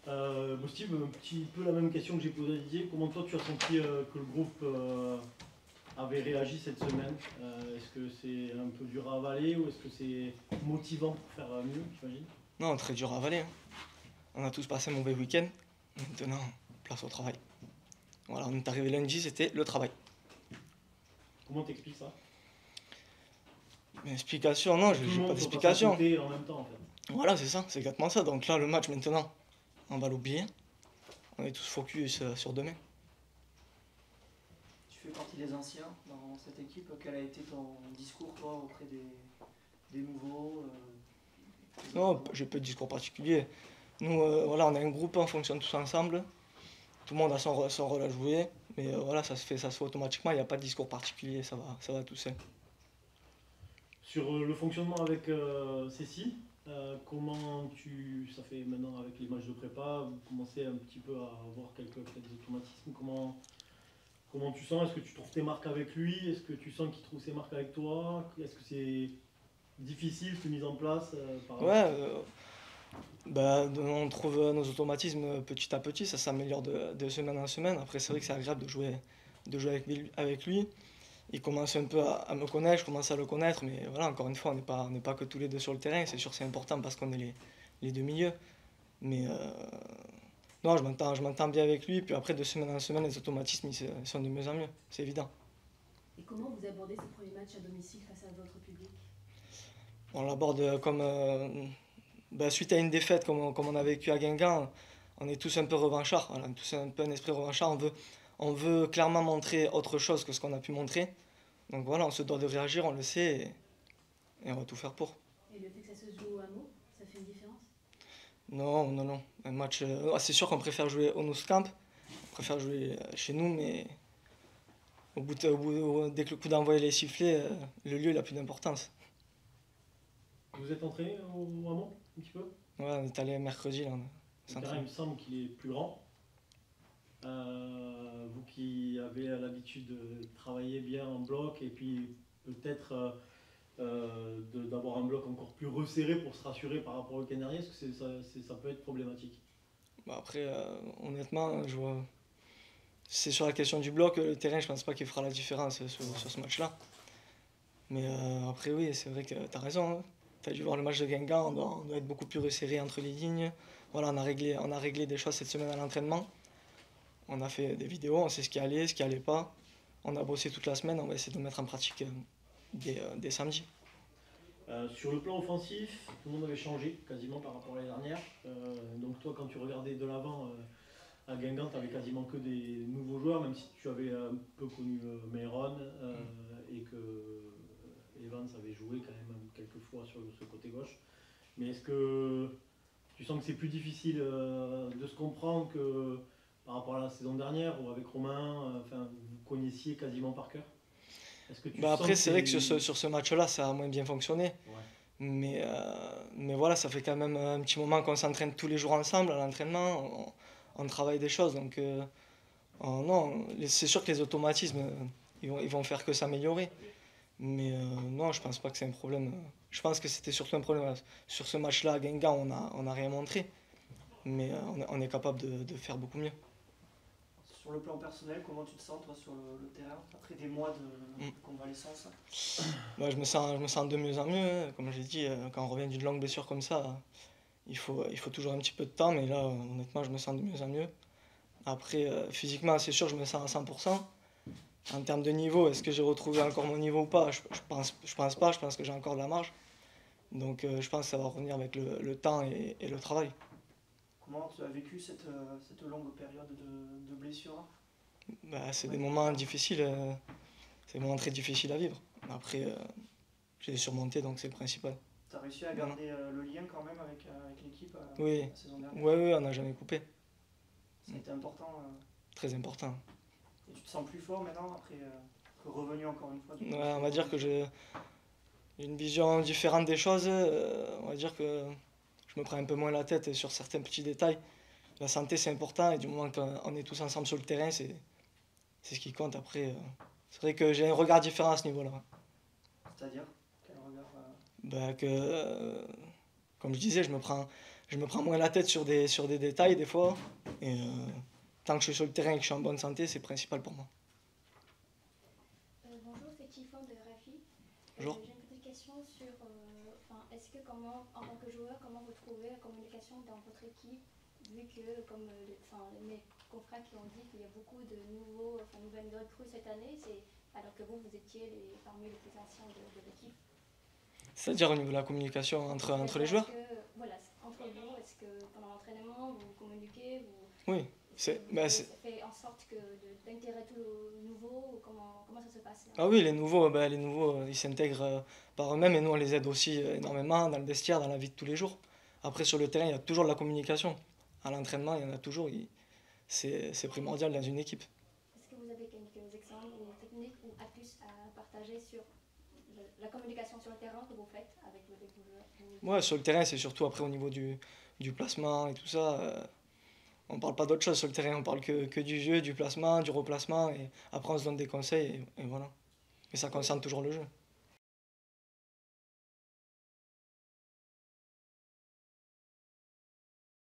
Bon, Steve, un petit peu la même question que j'ai posée à Didier. Comment toi tu as senti que le groupe avait réagi cette semaine? Est-ce que c'est un peu dur à avaler ou est-ce que c'est motivant pour faire mieux, j'imagine? Non, très dur à avaler, hein. On a tous passé un mauvais week-end. Maintenant, place au travail. Voilà, on est arrivé lundi, c'était le travail. Comment t'expliques ça? Mais explication, non, Tout le j'ai pas monde peut pas à d'explication. côté en même temps en fait. Voilà, c'est ça, c'est exactement ça. Donc là, le match maintenant, on va l'oublier. On est tous focus sur demain. Tu fais partie des anciens dans cette équipe. Quel a été ton discours, toi, auprès des nouveaux Non, j'ai pas de discours particulier. Nous, voilà, on est un groupe, on fonctionne tous ensemble. Tout le monde a son rôle à jouer. Mais voilà, ça se fait automatiquement. Il n'y a pas de discours particulier, ça va tout seul. Sur le fonctionnement avec Cécile, ça fait maintenant avec les matchs de prépa, vous commencez un petit peu à avoir quelques peut-être automatismes. Comment tu sens? Est-ce que tu trouves tes marques avec lui? Est-ce que tu sens qu'il trouve ses marques avec toi? Est-ce que c'est difficile cette mise en place Ouais, bah, on trouve nos automatismes petit à petit, ça s'améliore de semaine en semaine. Après, c'est vrai que c'est agréable de jouer avec lui. Il commence un peu à me connaître, je commence à le connaître, mais voilà, encore une fois, on n'est pas que tous les deux sur le terrain. C'est sûr, c'est important parce qu'on est les deux milieux. Mais non, je m'entends bien avec lui. Puis après, de semaine en semaine, les automatismes ils sont de mieux en mieux, c'est évident. Et comment vous abordez ce premier match à domicile face à votre public? On l'aborde comme bah, suite à une défaite comme on a vécu à Guingamp, on est tous un peu revanchards, voilà, tous un peu un esprit revanchard, on veut clairement montrer autre chose que ce qu'on a pu montrer. Donc voilà, on se doit de réagir, on le sait, et on va tout faire pour. Et le fait que ça se joue au hameau, ça fait une différence? Non, non, non. Un match, c'est sûr qu'on préfère jouer au Nou Camp, on préfère jouer chez nous, mais dès que le coup d'envoi est sifflé, le lieu il a plus d'importance. Vous êtes entraîné au Hamon un petit peu? Ouais, on est allé mercredi, là, on Le terrain, il s'entraîne. me semble qu'il est plus grand. Vous qui avez l'habitude de travailler bien en bloc et puis peut-être d'avoir un bloc encore plus resserré pour se rassurer par rapport au week-end dernier, est-ce que ça peut être problématique? Bah, après, honnêtement, c'est sur la question du bloc, le terrain, je pense pas qu'il fera la différence sur ce match-là. Mais après, oui, c'est vrai que tu as raison, hein. Tu as dû voir le match de Guingamp, on doit être beaucoup plus resserré entre les lignes. Voilà, on a réglé des choses cette semaine à l'entraînement. On a fait des vidéos, on sait ce qui allait pas. On a bossé toute la semaine, on va essayer de le mettre en pratique dès samedi. Sur le plan offensif, tout le monde avait changé quasiment par rapport à l'année dernière. Donc toi, quand tu regardais de l'avant à Guingamp, tu avais quasiment que des nouveaux joueurs, même si tu avais un peu connu Meyron et que Evans avait joué quand même quelques fois sur ce côté gauche. Mais est-ce que tu sens que c'est plus difficile de se comprendre que par rapport à la saison dernière ou avec Romain, enfin, vous connaissiez quasiment par cœur? Est-ce que tu Bah sens après, que c'est vrai que c'est... sur ce match-là, ça a moins bien fonctionné. Ouais. Mais voilà, ça fait quand même un petit moment qu'on s'entraîne tous les jours ensemble à l'entraînement. On travaille des choses. Donc, non, c'est sûr que les automatismes, ils vont faire que s'améliorer. Mais non, je pense pas que c'est un problème. Je pense que c'était surtout un problème sur ce match-là à Guingamp, on a rien montré. Mais on est capable de faire beaucoup mieux. sur le plan personnel, comment tu te sens, toi, sur le terrain, après des mois Mm. de convalescence? Ouais, je me sens de mieux en mieux, hein. Comme j'ai dit, quand on revient d'une longue blessure comme ça, il faut toujours un petit peu de temps. Mais là, honnêtement, je me sens de mieux en mieux. Après, physiquement, c'est sûr, je me sens à 100%. En termes de niveau, est-ce que j'ai retrouvé encore mon niveau ou pas? Je pense pas, je pense que j'ai encore de la marge. Donc je pense que ça va revenir avec le temps et le travail. Comment tu as vécu cette longue période de blessure? Bah, c'est des moments difficiles, c'est des moments très difficiles à vivre. Après, j'ai surmonté, donc c'est le principal. Tu as réussi à Voilà. garder le lien quand même avec l'équipe Oui, la saison dernière? ouais, ouais, on n'a jamais coupé. Ça a été important. Très important. Et tu te sens plus fort maintenant, après revenu encore une fois Ouais, on va dire que j'ai une vision différente des choses. On va dire que je me prends un peu moins la tête sur certains petits détails. La santé, c'est important, et du moment qu'on est tous ensemble sur le terrain, c'est ce qui compte. Après, c'est vrai que j'ai un regard différent à ce niveau-là. C'est-à-dire, quel regard Bah, que, comme je disais, je me prends moins la tête sur des détails des fois. Et tant que je suis sur le terrain et que je suis en bonne santé, c'est principal pour moi. Bonjour, c'est Tifon de RFI. Bonjour. J'ai une petite question sur, est-ce que comment, en tant que joueur, comment vous trouvez la communication dans votre équipe, vu que, comme mes confrères qui ont dit qu'il y a beaucoup de nouvelles recrues cette année, alors que vous étiez parmi les plus anciens de l'équipe. C'est-à-dire au niveau de la communication entre les joueurs? Voilà, entre vous, est-ce que pendant l'entraînement, vous communiquez, Oui. ça fait en sorte d'intégrer tout le nouveau, ou comment ça se passe là? Ah oui, les nouveaux, ils s'intègrent par eux-mêmes et nous on les aide aussi énormément dans le vestiaire, dans la vie de tous les jours. Après sur le terrain, il y a toujours de la communication. À l'entraînement, il y en a toujours. C'est primordial dans une équipe. Est-ce que vous avez quelques exemples ou techniques ou astuces à partager sur la communication sur le terrain que vous faites avec vos joueurs? Ouais, sur le terrain, c'est surtout après au niveau du placement et tout ça. On parle pas d'autre chose sur le terrain, on parle que du jeu, du placement, du replacement. Et après, on se donne des conseils et voilà. Et ça concerne toujours le jeu.